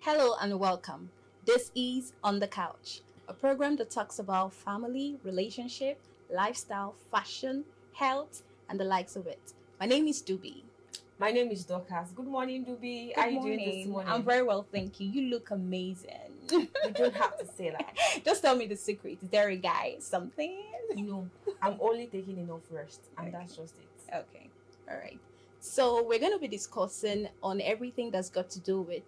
Hello and welcome. This is On the Couch, a program that talks about family, relationship, lifestyle, fashion, health, and the likes of it. My name is Dubi. My name is Dorcas. Good morning, Dubi. How are you doing this morning? I'm very well, thank you. You look amazing. You don't have to say that. Just tell me the secret. Is there a guy? Something? No, I'm only taking enough rest, and that's just it. Okay. All right. So we're going to be discussing on everything that's got to do with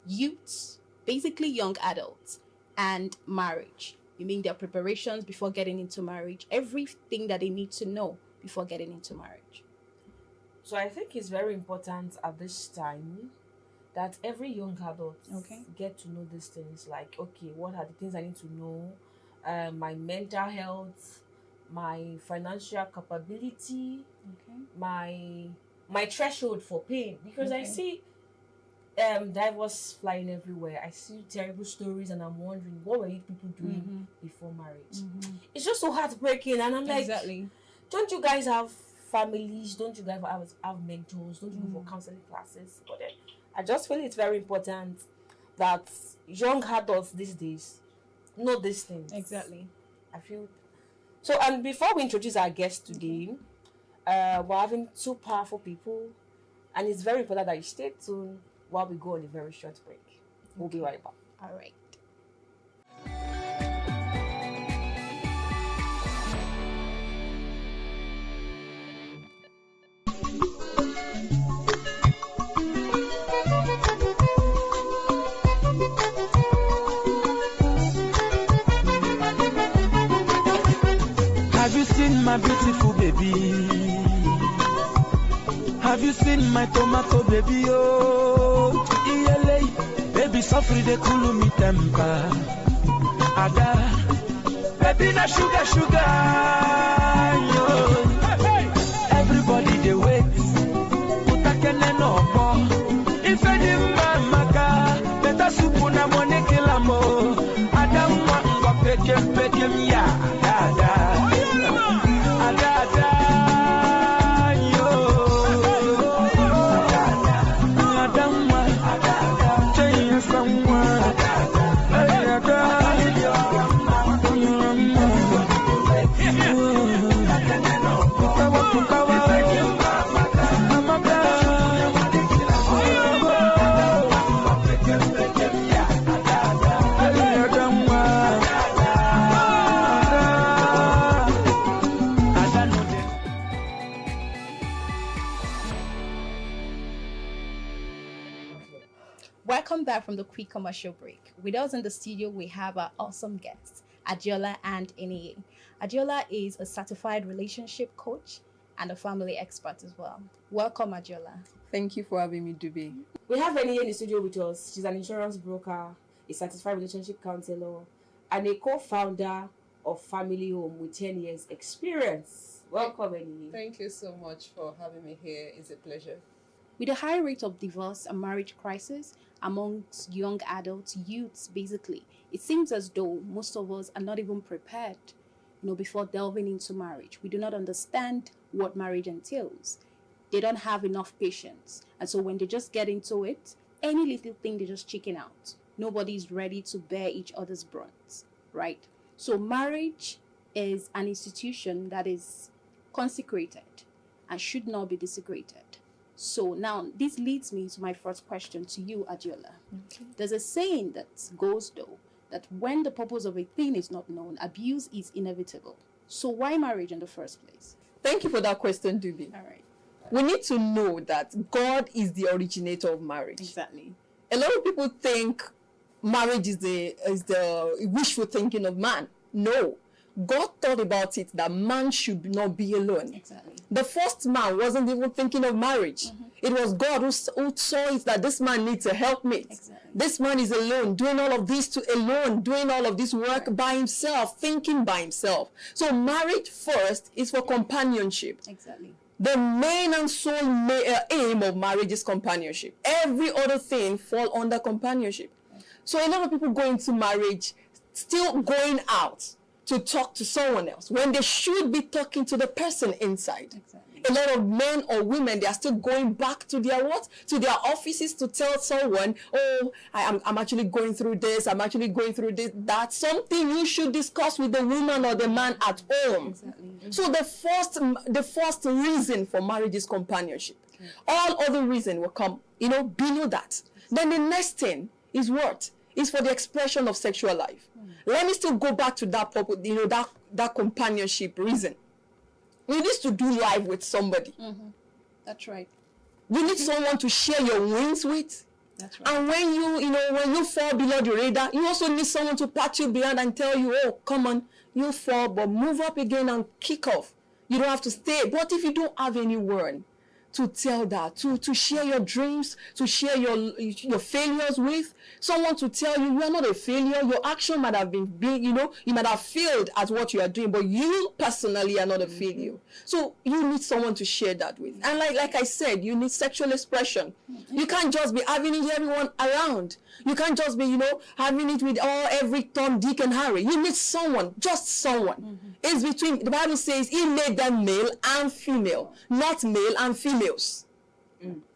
youths, basically young adults, and marriage. You mean their preparations before getting into marriage, everything that they need to know before getting into marriage. So I think it's very important at this time that every young adult get to know these things. Like, okay, what are the things I need to know? My mental health, my financial capability, my threshold for pain. Because I see divorce flying everywhere. I see terrible stories, and I'm wondering, what were you people doing before marriage? It's just so heartbreaking, and I'm like, don't you guys have families? Don't you guys have mentors? Don't you go for counseling classes? But then I just feel it's very important that young adults these days know these things. Exactly. I feel so. And before we introduce our guest today, we're having two powerful people, and it's very important that you stay tuned while we go on a very short break. We'll be right back. All right. Have you seen my beautiful baby? Have you seen my tomato baby? Oh, ELA, baby, suffer the cool me temper. Ada, baby, na sugar. Yo. Everybody they wait. Utakene no more. If any maka, better soup na money kilamo. Adam wa peke ya. Ada. Welcome back from the quick commercial break. With us in the studio, we have our awesome guests, Adiola and Eniye. Adiola is a certified relationship coach and a family expert as well. Welcome, Adiola. Thank you for having me, Dubi. We have Eniye in the studio with us. She's an insurance broker, a certified relationship counselor, and a co-founder of Family Home with 10 years experience. Welcome, Eniye. Thank you so much for having me here. It's a pleasure. With a high rate of divorce and marriage crisis amongst young adults, youths basically, it seems as though most of us are not even prepared, before delving into marriage. We do not understand what marriage entails. They don't have enough patience. And so when they just get into it, any little thing, they just chicken out. Nobody's ready to bear each other's brunt, right? So marriage is an institution that is consecrated and should not be desecrated. So now this leads me to my first question to you, Adiola. Okay. There's a saying that goes though, that when the purpose of a thing is not known, abuse is inevitable. So why marriage in the first place? Thank you for that question, Dubi. All right. We need to know that God is the originator of marriage. Exactly. A lot of people think marriage is the wishful thinking of man. No. God thought about it that man should not be alone. Exactly. The first man wasn't even thinking of marriage. It was God who saw it that this man needs a helpmate. Exactly. This man is alone, doing all of this doing all of this work by himself, thinking by himself. So marriage first is for companionship. Exactly. The main and sole aim of marriage is companionship. Every other thing falls under companionship. So a lot of people go into marriage still going out to talk to someone else when they should be talking to the person inside. Exactly. A lot of men or women, they are still going back to their what? To their offices to tell someone, oh, I'm actually going through this, I'm actually going through this. That's something you should discuss with the woman or the man at home. Exactly. So the first reason for marriage is companionship. Okay. All other reasons will come, below that. Then the next thing is what? Is for the expression of sexual life. Let me still go back to that that companionship reason. You need to do life with somebody. That's right. You need someone to share your wins with. That's right. And when you fall below the radar, you also need someone to pat you behind and tell you, oh, come on, you fall, but move up again and kick off. You don't have to stay. But if you don't have anyone to tell that, to share your dreams, to share your failures with, someone to tell you are not a failure, your action might have been, you might have failed at what you are doing, but you personally are not a failure. So you need someone to share that with. And like I said, you need sexual expression. You can't just be having it with everyone around. You can't just be, having it with every Tom, Dick, and Harry. You need someone, just someone. It's between, the Bible says, he made them male and female, not male and females.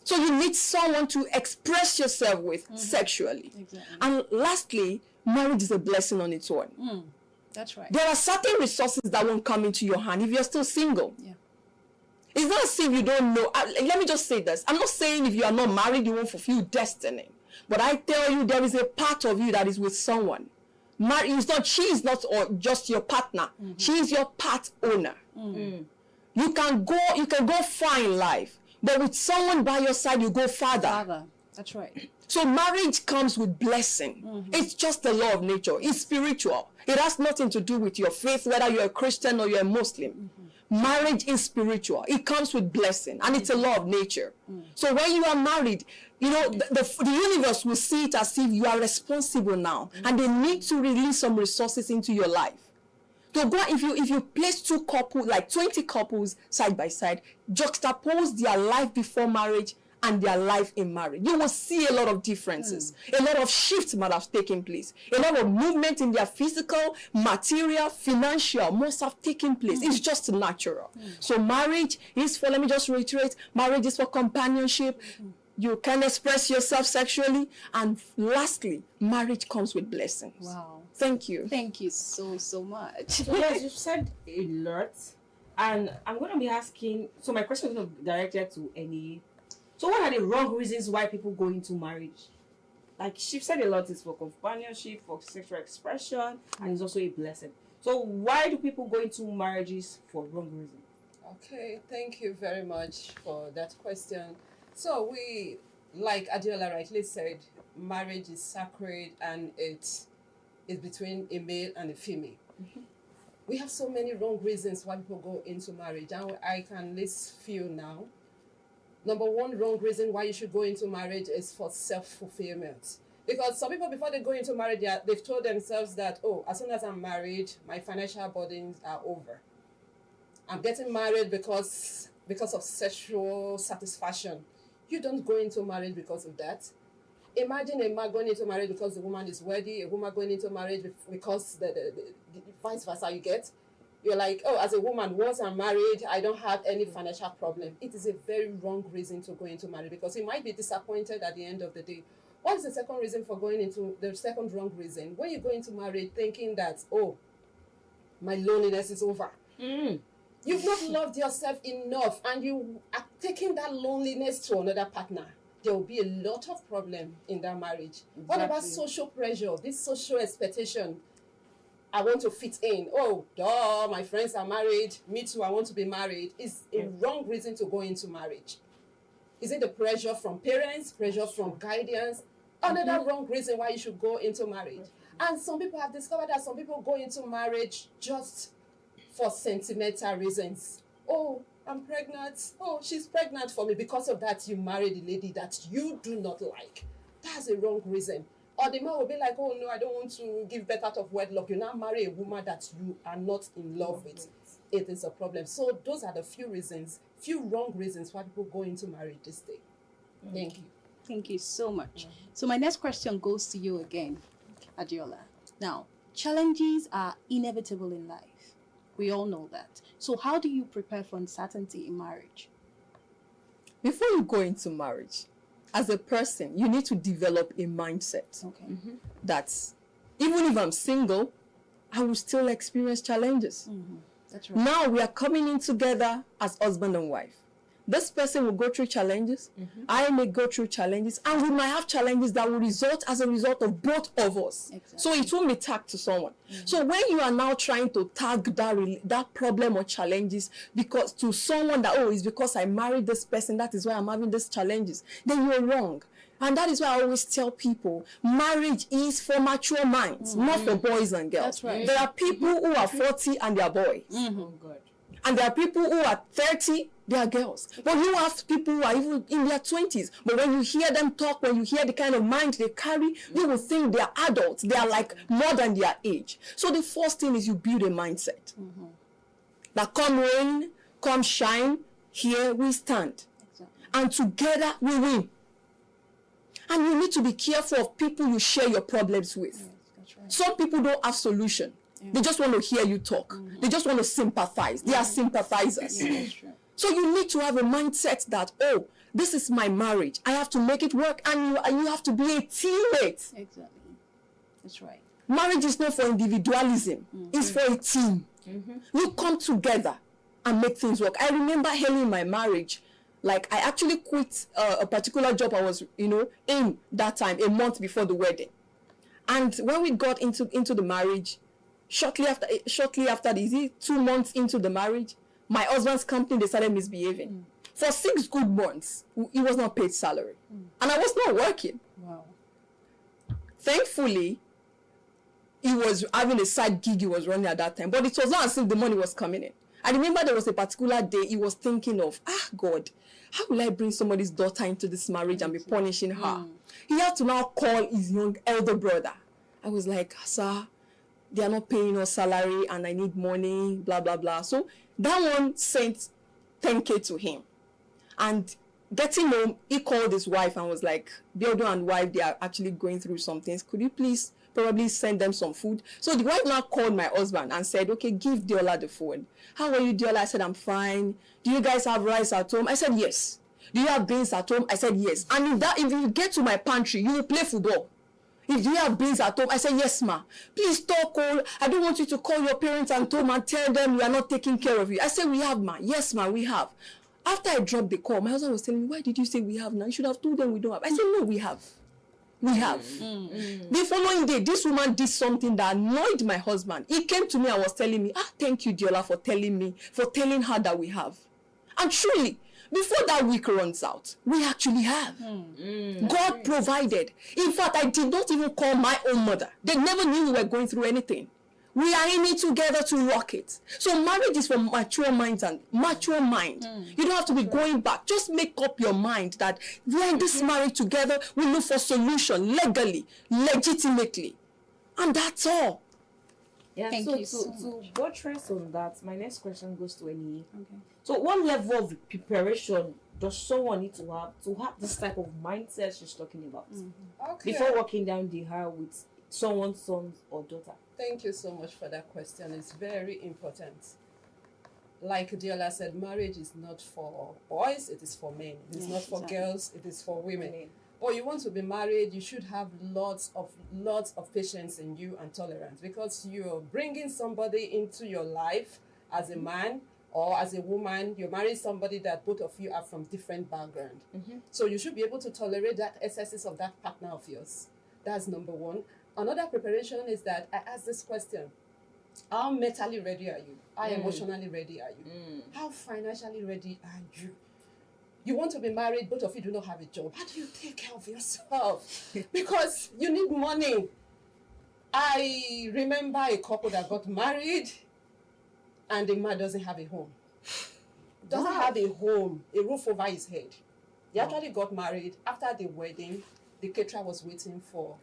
So you need someone to express yourself with sexually. Exactly. And lastly, marriage is a blessing on its own. That's right. There are certain resources that won't come into your hand if you're still single. Yeah. It's not as if you don't know. Let me just say this. I'm not saying if you are not married, you won't fulfill destiny. But I tell you, there is a part of you that is with someone. She is not just your partner. She is your part owner. You can go far in life, but with someone by your side, you go farther. That's right. So marriage comes with blessing. It's just the law of nature. It's spiritual. It has nothing to do with your faith, whether you're a Christian or you're a Muslim. Marriage is spiritual. It comes with blessing, and it's a law of nature. So when you are married, the universe will see it as if you are responsible now, and they need to release some resources into your life. So if you place 2 couples, like 20 couples side by side, juxtapose their life before marriage and their life in marriage, you will see a lot of differences. A lot of shifts might have taken place. A lot of movement in their physical, material, financial must have taken place. It's just natural. So marriage is for, let me just reiterate, marriage is for companionship. You can express yourself sexually. And lastly, marriage comes with blessings. Wow. Thank you. Thank you so much. So yes, you've said a lot. And I'm going to be asking, so my question is going to be directed to any. So what are the wrong reasons why people go into marriage? Like she said a lot, is for companionship, for sexual expression, and it's also a blessing. So why do people go into marriages for wrong reasons? Okay, thank you very much for that question. So we, like Adiola rightly said, marriage is sacred and it's between a male and a female. We have so many wrong reasons why people go into marriage, and I can list few now. Number one wrong reason why you should go into marriage is for self-fulfillment. Because some people, before they go into marriage, they've told themselves that, oh, as soon as I'm married, my financial burdens are over. I'm getting married because of sexual satisfaction. You don't go into marriage because of that. Imagine a man going into marriage because the woman is worthy, a woman going into marriage because the vice versa you get. You're like, oh, as a woman, once I'm married, I don't have any financial problem. It is a very wrong reason to go into marriage because you might be disappointed at the end of the day. What is the second reason for going into, the second wrong reason? When you go into marriage thinking that, oh, my loneliness is over. You've not loved yourself enough and you are taking that loneliness to another partner. There will be a lot of problem in that marriage. Exactly. What about social pressure, this social expectation? I want to fit in. Oh, duh, my friends are married. Me too, I want to be married. It's a wrong reason to go into marriage. Is it the pressure from parents, pressure from guardians? Another wrong reason why you should go into marriage. And some people have discovered that some people go into marriage just for sentimental reasons. Oh, I'm pregnant. Oh, she's pregnant for me. Because of that, you married a lady that you do not like. That's a wrong reason. Or the man will be like, oh no, I don't want to give birth out of wedlock. You now marry a woman that you are not in love with. It is a problem. So those are the few wrong reasons why people go into marriage this day. Thank you. Thank you so much. So my next question goes to you again, Adiola. Now, challenges are inevitable in life. We all know that. So how do you prepare for uncertainty in marriage? Before you go into marriage, as a person, you need to develop a mindset Okay. that even if I'm single, I will still experience challenges. That's right. Now we are coming in together as husband and wife. This person will go through challenges. I may go through challenges, and we might have challenges that will result as a result of both of us. Exactly. So it won't be tagged to someone. So when you are now trying to tag that problem or challenges because to someone that, oh, it's because I married this person, that is why I'm having these challenges, then you're wrong. And that is why I always tell people, marriage is for mature minds, not for boys and girls. That's right. There are people who are 40 and they are boys. Oh God. And there are people who are 30, they are girls. But you have people who are even in their 20s. But when you hear them talk, when you hear the kind of mind they carry, you will think they are adults. They are like more than their age. So the first thing is you build a mindset. That come rain, come shine, here we stand. Exactly. And together we win. And you need to be careful of people you share your problems with. Yes, that's right. Some people don't have solution. They just want to hear you talk. They just want to sympathize. They are sympathizers. Yeah, that's true. So you need to have a mindset that, oh, this is my marriage. I have to make it work. And you have to be a teammate. Exactly. That's right. Marriage is not for individualism. It's for a team. You come together and make things work. I remember early in my marriage, like I actually quit a particular job I was, in that time, a month before the wedding. And when we got into the marriage, shortly after the 2 months into the marriage, my husband's company, they started misbehaving. For 6 good months, he was not paid salary. And I was not working. Wow. Thankfully, he was having a side gig he was running at that time. But it was not as if the money was coming in. I remember there was a particular day he was thinking of, God, how will I bring somebody's daughter into this marriage and be punishing her? He had to now call his young elder brother. I was like, sir, they are not paying us salary and I need money, blah, blah, blah. So that one sent 10K to him. And getting home, he called his wife and was like, Biodo and wife, they are actually going through some things. Could you please probably send them some food? So the wife now called my husband and said, okay, give Diola the phone. How are you, Diola? I said, I'm fine. Do you guys have rice at home? I said, yes. Do you have beans at home? I said, yes. And if you get to my pantry, you will play football. If you have beans at home, I said, yes, ma. Please talk all. I don't want you to call your parents and home and tell them we are not taking care of you. I said, we have, ma. Yes, ma, we have. After I dropped the call, my husband was telling me, why did you say we have now? You should have told them we don't have. I said, no, we have. We have. The following day, this woman did something that annoyed my husband. He came to me and was telling me, thank you, Diola, for telling her that we have. And truly, before that week runs out, we actually have. God provided. In fact, I did not even call my own mother. They never knew we were going through anything. We are in it together to rock it. So marriage is for mature minds and mature mind. You don't have to be going back. Just make up your mind that we are in this marriage together. We look for solution legally, legitimately. And that's all. Yeah, Thank so you so to buttress on that, my next question goes to Eni. Okay. So what level of preparation does someone need to have this type of mindset she's talking about Okay. before walking down the aisle with someone's son or daughter? Thank you so much for that question. It's very important. Like Diola said, marriage is not for boys, it is for men. It is not for girls, it is for women. Or you want to be married, you should have lots of patience in you and tolerance, because you're bringing somebody into your life as a man or as a woman. You're marrying somebody that both of you are from different background. So you should be able to tolerate that excesses of that partner of yours. That's number one. Another preparation is that I ask this question: how mentally ready are you? How emotionally ready are you? How financially ready are you? You want to be married, both of you do not have a job. How do you take care of yourself? Because you need money. I remember a couple that got married and the man doesn't have a home. Doesn't have a home, a roof over his head. He actually got married. After the wedding, the caterer was waiting for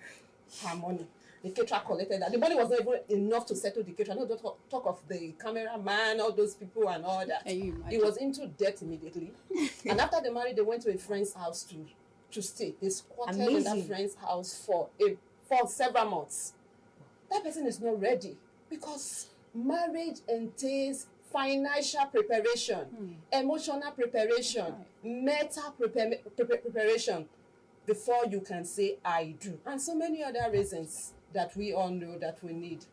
her money. The caterer collected that. The money was not even enough to settle the caterer. No, don't talk of the cameraman, all those people and all that. He was into debt immediately. And after they married, they went to a friend's house to stay. They squatted in that friend's house for several months. That person is not ready, because marriage entails financial preparation, emotional preparation, mental preparation before you can say I do, and so many other reasons that we all know that we need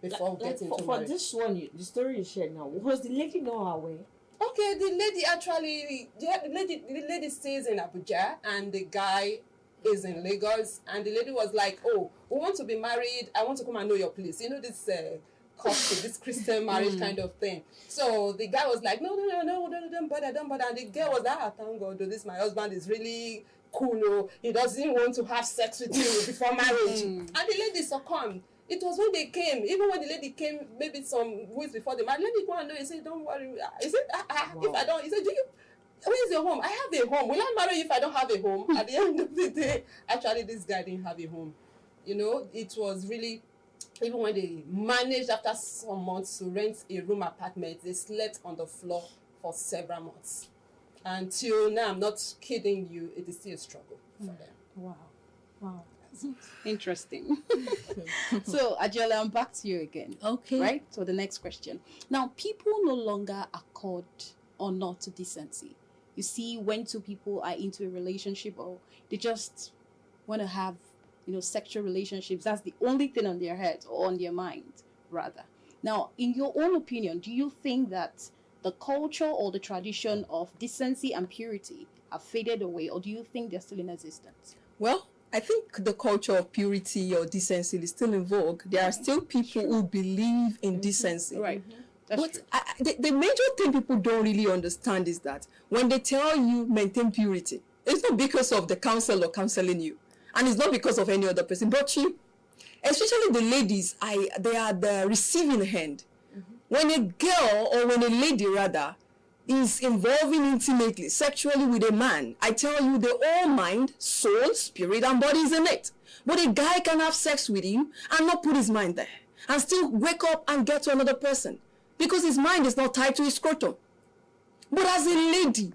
before we get into for marriage. this one, the story you shared now, was the lady not aware? Okay, the lady actually, the lady stays in Abuja and the guy is in Lagos, and the lady was like, oh, we want to be married, I want to come and know your place. You know, this coptic, this Christian marriage kind of thing. So the guy was like, no, don't bother. And the girl was like, thank God, this my husband is really cool, no, he doesn't want to have sex with you before marriage. And the lady succumbed. It was when they came, even when the lady came, maybe some weeks before the marriage, let me go and know. He said, don't worry. He said, if I don't, he said, where's your home? I have a home. Will I marry you if I don't have a home? At the end of the day, actually, this guy didn't have a home. You know, it was really, even when they managed after some months to rent a room apartment, they slept on the floor for several months. Until now, I'm not kidding you, it is still a struggle for them. Wow. Interesting. So, Adiola, I'm back to you again. Okay. Right? So, the next question. Now, people no longer accord honor to decency. You see, when two people are into a relationship or they just want to have, sexual relationships, that's the only thing on their head or on their mind, rather. Now, in your own opinion, do you think that the culture or the tradition of decency and purity have faded away, or do you think they're still in existence? Well, I think the culture of purity or decency is still in vogue. There are still people who believe in decency. Right. That's But true. the major thing people don't really understand is that when they tell you maintain purity, it's not because of the counsel or counseling you. And it's not because of any other person. But especially the ladies, they are the receiving hand. When a girl, or when a lady rather, is involving intimately, sexually with a man, I tell you, the whole mind, soul, spirit, and body is in it. But a guy can have sex with you and not put his mind there, and still wake up and get to another person, because his mind is not tied to his scrotum. But as a lady,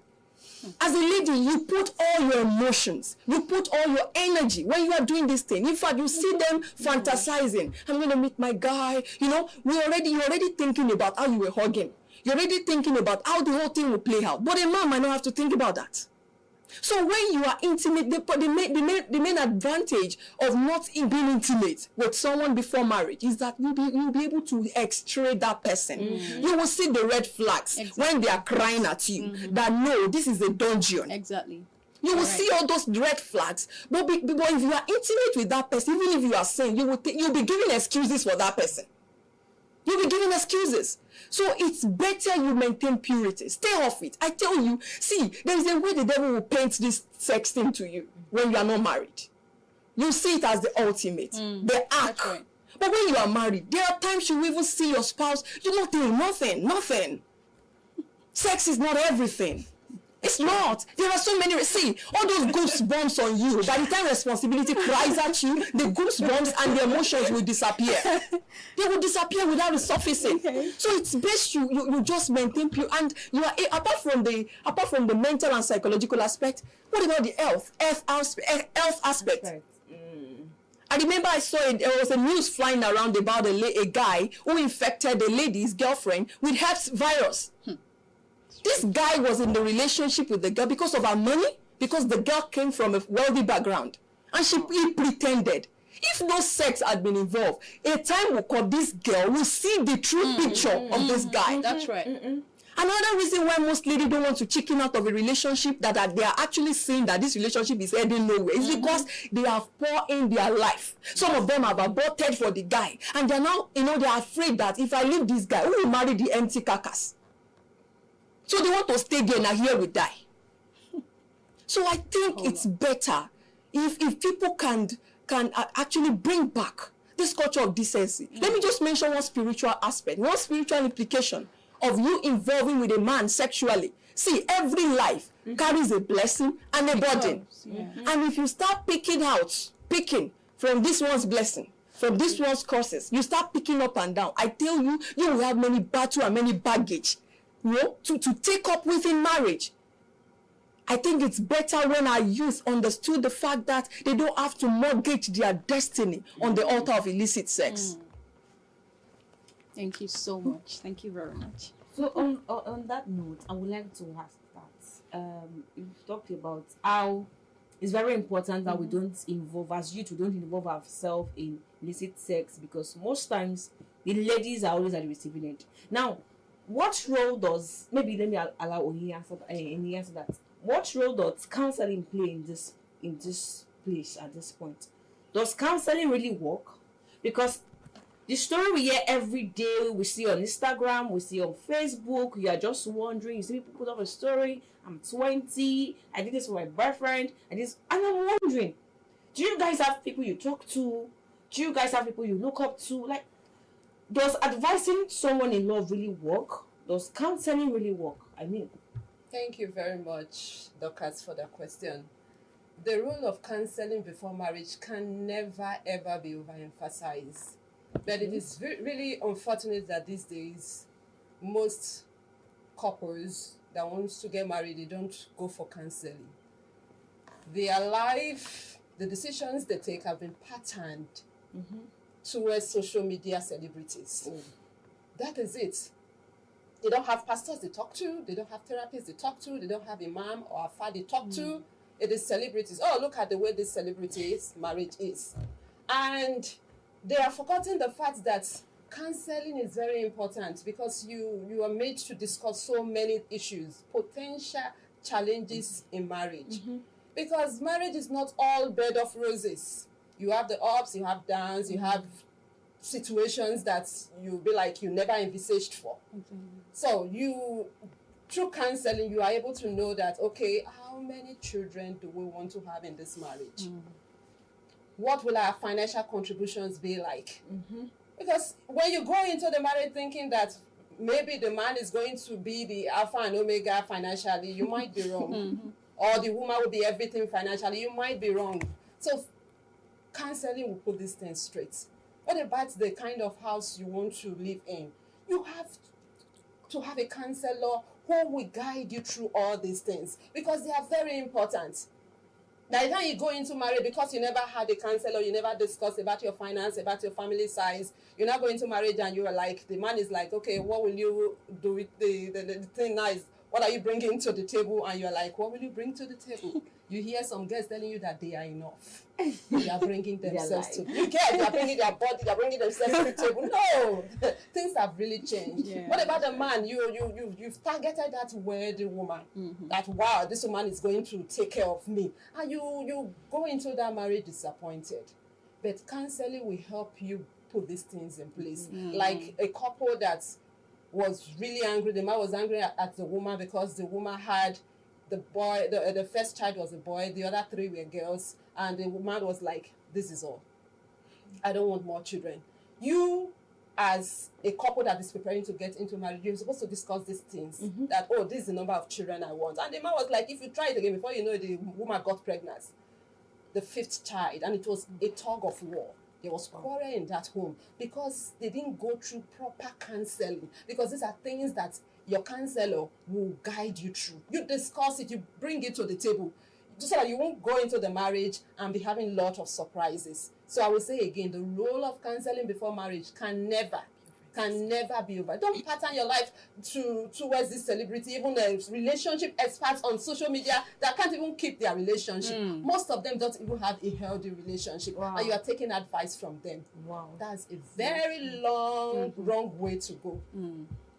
you put all your emotions, you put all your energy when you are doing this thing. In fact, you see them fantasizing. I'm going to meet my guy. You're already thinking about how you were hugging. You're already thinking about how the whole thing will play out. But a man might not have to think about that. So when you are intimate, the main advantage of not being intimate with someone before marriage is that you'll be able to extrait that person. You will see the red flags when they are crying at you, that no, this is a dungeon. Exactly. You will see all those red flags. But if you are intimate with that person, even if you are saying, you'll be giving excuses for that person. You'll be giving excuses. So it's better you maintain purity. Stay off it. I tell you, see, there is a way the devil will paint this sex thing to you when you are not married. You see it as the ultimate, the arc. Right. But when you are married, there are times you even see your spouse, you're not doing nothing. Sex is not everything. It's not. There are so many. See, all those goosebumps on you. By the time responsibility cries at you, the goosebumps and the emotions will disappear. They will disappear without resurfacing. Okay. So it's best you just maintain pure. And you are apart from the mental and psychological aspect. What about the health aspect? Right. I remember there was a news flying around about a guy who infected a lady's girlfriend with herpes virus. This guy was in the relationship with the girl because of her money, because the girl came from a wealthy background. And he pretended. If no sex had been involved, a time will come, this girl will see the true picture of this guy. That's right. Another reason why most ladies don't want to chicken out of a relationship, that they are actually seeing that this relationship is heading nowhere, is because they have poured in their life. Some of them have aborted for the guy. And they're now, they are afraid that if I leave this guy, who will marry the empty carcass? So they want to stay there and here we die. So I think it's better if people can actually bring back this culture of decency. Let me just mention one spiritual aspect, one spiritual implication of you involving with a man sexually. See, every life carries a blessing and a burden. And if you start picking from this one's blessing, from this one's curses, you start picking up and down, I tell you, you will have many battles and many baggage. To take up with in marriage. I think it's better when our youth understood the fact that they don't have to mortgage their destiny on the altar of illicit sex. Thank you so much. Thank you very much. So on that note, I would like to ask that you've talked about how it's very important that we don't involve, as youth, we don't involve ourselves in illicit sex, because most times the ladies are always at the receiving end. Now, what role does, maybe let me allow Oni answer that. What role does counseling play in this place at this point? Does counseling really work? Because the story we hear every day, we see on Instagram, we see on Facebook, you are just wondering, you see people put up a story, I'm 20, I did this for my boyfriend, and I'm wondering, do you guys have people you talk to? Do you guys have people you look up to? Like, does advising someone in love really work? Does counseling really work? I mean. Thank you very much, Dorcas, for that question. The role of counseling before marriage can never ever be overemphasized. But it is really unfortunate that these days, most couples that want to get married, they don't go for counseling. Their life, the decisions they take have been patterned towards social media celebrities. That is it. They don't have pastors they talk to, they don't have therapists they talk to, they don't have imam or afa they talk to. It is celebrities. Oh, look at the way this celebrity's marriage is. And they are forgetting the fact that counseling is very important, because you are made to discuss so many issues, potential challenges in marriage. Because marriage is not all bed of roses. You have the ups, you have downs, you have situations that you'll be like you never envisaged for. So through counseling, you are able to know that, okay, how many children do we want to have in this marriage? What will our financial contributions be like? Because when you go into the marriage thinking that maybe the man is going to be the alpha and omega financially, you might be wrong. Or the woman will be everything financially, you might be wrong. So counseling will put these things straight. What about the kind of house you want to live in? You have to have a counselor who will guide you through all these things, because they are very important. By the time you go into marriage, because you never had a counselor, you never discussed about your finance, about your family size, you're not going to marriage and you are like, the man is like, okay, what will you do with the thing now is, what are you bringing to the table? And you're like, what will you bring to the table? You hear some girls telling you that they are enough. They are bringing themselves to you get. They are bringing their body. They are bringing themselves to the table. No, things have really changed. Yeah. What about the man? You've targeted that worthy woman. That wow, this woman is going to take care of me, and you go into that marriage disappointed. But counseling will help you put these things in place. Like a couple that was really angry. The man was angry at the woman because the woman had the boy, the first child was a boy, the other three were girls, and the woman was like, this is all. I don't want more children. You, as a couple that is preparing to get into marriage, you're supposed to discuss these things. That, oh, this is the number of children I want. And the man was like, if you try it again, before you know it, the woman got pregnant. The fifth child, and it was a tug of war. There was quarrel in that home because they didn't go through proper counseling. Because these are things that your counselor will guide you through. You discuss it, you bring it to the table, just so that you won't go into the marriage and be having a lot of surprises. So I will say again, the role of counseling before marriage can never be over. Don't pattern your life towards this celebrity, even the relationship experts on social media that can't even keep their relationship. Most of them don't even have a healthy relationship. And you are taking advice from them. That's a very wrong way to go.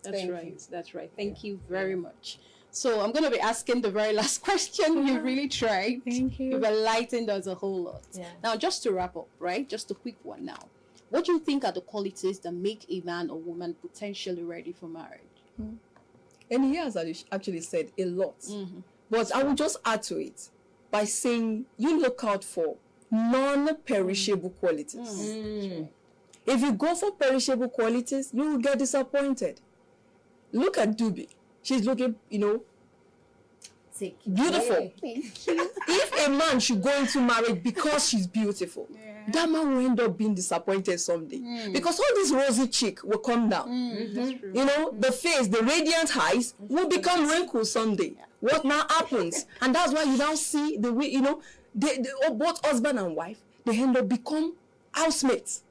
That's right. Thank you very much. So I'm going to be asking the very last question. You really tried. Thank you. You've enlightened us a whole lot. Now, just to wrap up, right? Just a quick one now. What do you think are the qualities that make a man or woman potentially ready for marriage? And he has actually said a lot. But I will just add to it by saying you look out for non-perishable qualities. If you go for perishable qualities, you will get disappointed. Look at Dubi. She's looking, beautiful. If a man should go into marriage because she's beautiful, that man will end up being disappointed someday. Because all this rosy cheek will come down. The face, the radiant eyes will become wrinkled someday. What now happens? And that's why you now see the way, they both husband and wife, they end up become housemates.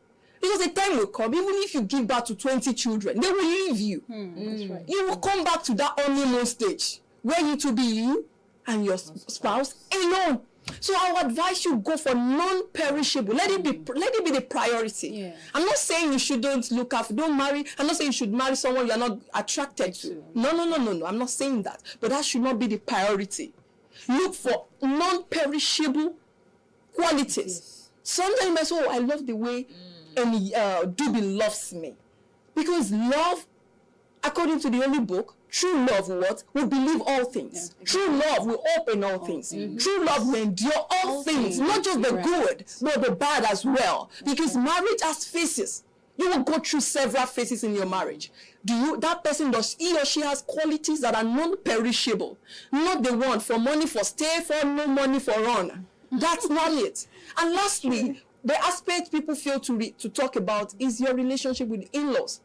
Because the time will come, even if you give birth to 20 children, they will leave you. That's right. You will come back to that honeymoon stage where you to be you and your spouse alone. So I would advise you go for non-perishable. Let it be the priority. Yeah. I'm not saying you shouldn't look after, don't marry. I'm not saying you should marry someone you are not attracted to. No. I'm not saying that. But that should not be the priority. Look for non-perishable qualities. Yes. Sometimes you might say, oh, I love the way Dubin loves me. Because love, according to the Holy Book, true love will believe all things. Yeah. True love will open all things. True love will endure all things, not just the good, but the bad as well. Because marriage has phases. You will go through several phases in your marriage. That person, does he or she has qualities that are non-perishable, not the one for money for stay, for no money for run. That's not it. And lastly, the aspect people fail to talk about is your relationship with in-laws.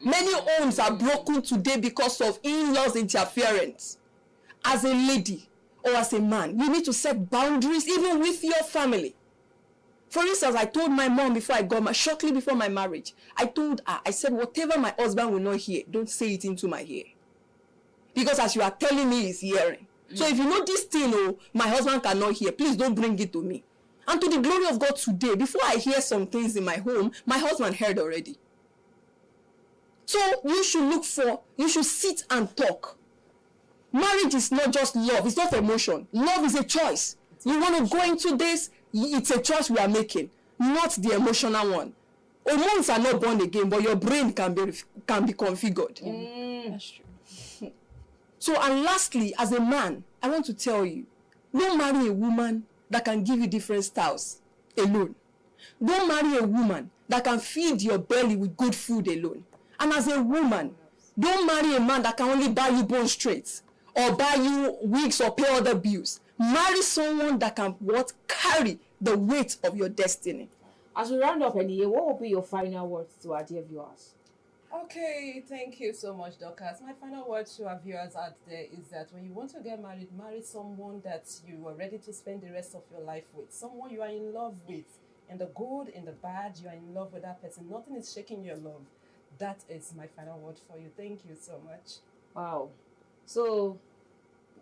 Many homes are broken today because of in-laws interference. As a lady or as a man, you need to set boundaries even with your family. For instance, I told my mom shortly before my marriage, I told her, I said, whatever my husband will not hear, don't say it into my ear. Because as you are telling me, he's hearing. So if you know this thing, my husband cannot hear, please don't bring it to me. And to the glory of God today, before I hear some things in my home, my husband heard already. So you should sit and talk. Marriage is not just love, it's not emotion. Love is a choice. You want to go into this, it's a choice we are making, not the emotional one. Hormones are not born again, but your brain can be configured. That's true. So, and lastly, as a man, I want to tell you, don't marry a woman that can give you different styles alone. Don't marry a woman that can feed your belly with good food alone. And as a woman, don't marry a man that can only buy you bone straights or buy you wigs or pay other bills. Marry someone that can carry the weight of your destiny. As we round up, Eniye, what will be your final words to our dear viewers? Okay, thank you so much, Dorcas. My final word to our viewers out there is that when you want to get married, marry someone that you are ready to spend the rest of your life with, someone you are in love with. In the good, in the bad, you are in love with that person. Nothing is shaking your love. That is my final word for you. Thank you so much. Wow. So,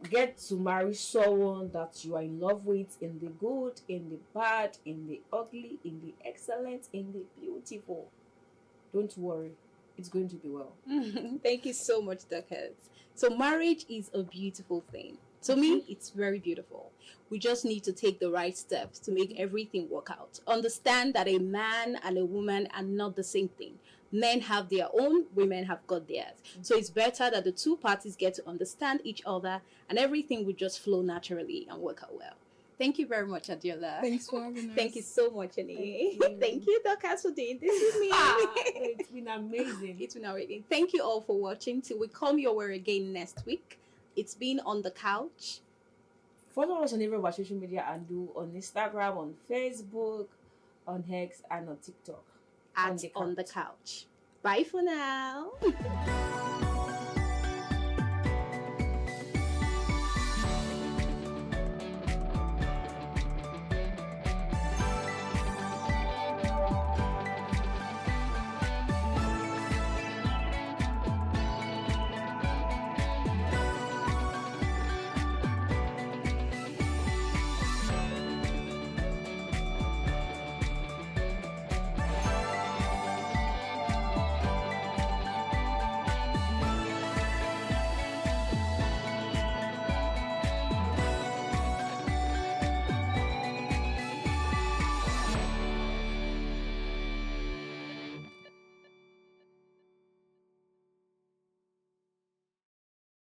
get to marry someone that you are in love with in the good, in the bad, in the ugly, in the excellent, in the beautiful. Don't worry. It's going to be well. Thank you so much, Dorcas. So marriage is a beautiful thing. To me, it's very beautiful. We just need to take the right steps to make everything work out. Understand that a man and a woman are not the same thing. Men have their own, women have got theirs. So it's better that the two parties get to understand each other and everything will just flow naturally and work out well. Thank you very much, Adiola. Thanks for having us. Thank you so much, Annie. Thank you, Dorcas, for doing this with me. It's been amazing. It's been amazing. Thank you all for watching. Till we come your way again next week. It's been On the Couch. Follow us on every of our social media and on Instagram, on Facebook, on X, and on TikTok. At On the Couch. Bye for now.